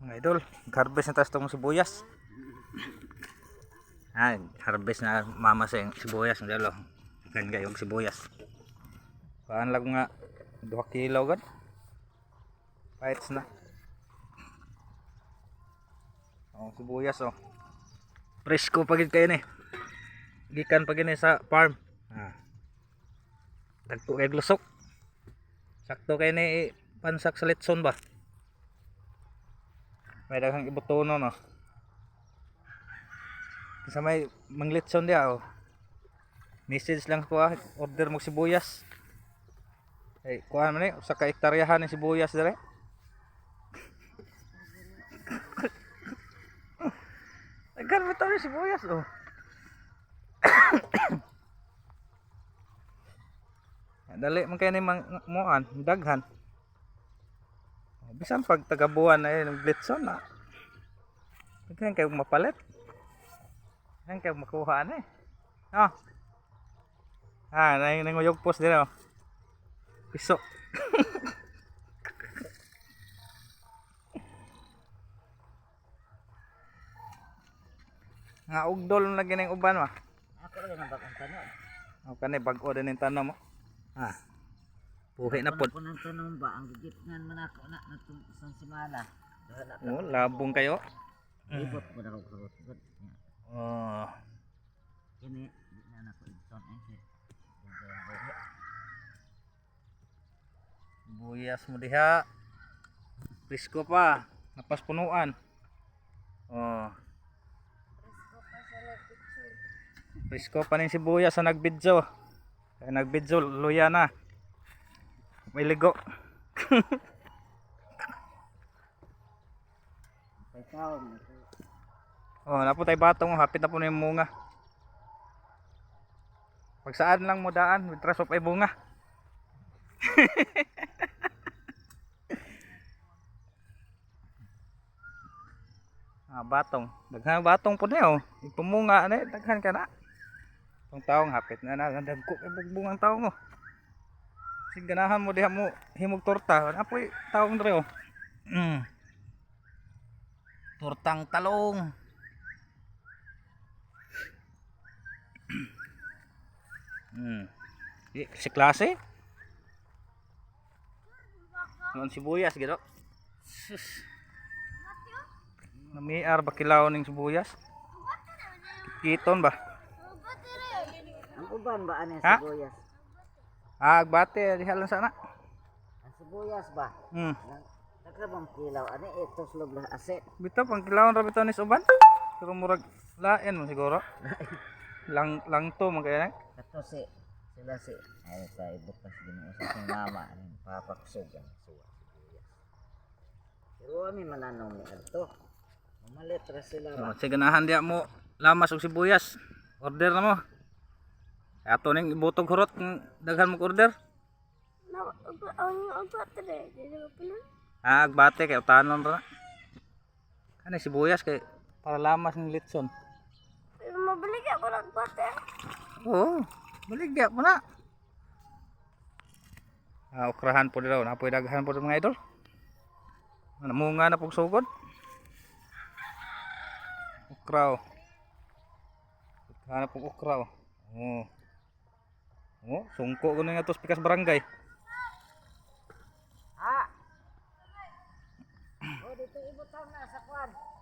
Mga idol, harvest na tayo itong sibuyas. Harvest na mama sa sibuyas. Mga idol, ganda yung sibuyas. Paan lang nga 2 kilo gan. Paits na. Sibuyas presko pagid kayo ni. Gikan pagid ni sa farm. Dagko kay glusok. Sakto kay ni pansak sa litson ba. May daghang ibutono no. Sa may manglitson dia message lang ko order mo sibuyas. Kuan man ni sa ka hektaryahan ni sibuyas dire. Nagkan mo tayo sibuyas Dali man kay ni moan daghan. Bisan pag tagabuan ay naglitson na. Daghan kay mapalit. Daghan kay makuha ani. Nanguyog post dire piso. Nga ugdol na gining uban wa. Ako lang ang bakang tanong. Kanay bag-o din yung tanong mo. Buhi na pod. Ako nang tanong ba ang gigitnan man ako na natong isang semana. Labong kayo. Ibot mo na ako sa Kini di na ako idson Buyas mo diha. Presko pa. Napas punuan. Presko pa ning sibuyas sa nagbidyo. Kaya nagbidyo luya na. May ligo. Napo tay batong hapit na po na yung munga. Pag saan lang mo daan, witras of ay bunga. Batong. Daghan batong po niya Ipumunga na daghan ka na. Tong taong hapit na dagko kay bungang taong Sig ganahan mo diha mo himog torta. Apoy taong dire Tortang talong. Si klase. Non sibuyas gito. Namiar ba kilaw ning sibuyas? Kiton ba? Ang uban ba ani sibuyas? Agbate diha lang sana. Ang sibuyas ba? Nagrabang kilaw ani ito slob lah aset. Bitaw pang kilawon ra bitaw nis uban. Pero murag lain mo siguro. lang to man kaya Kato sila ay sa ibukas Ginoo sa aking mama ani papaksog ang suwa sibuyas. Pero ami mananong ni adto. Mamalit ra sila ba? Sige ganahan dia mo lamas og sibuyas. Order na mo. Ato ning ibutog hurot daghan mo order. Agbate kay utanon ra. Kani sibuyas kay para lamas ning litson. Pero mabaligya ko nagbate. Baligya mo na. Okrahan po daw, napoy daghan po mga idol. Namunga na pog sugod. Okraw. Hanap pog okraw. Sungko ko na nga tos pikas barangay. Dito ibutang na sa kwan.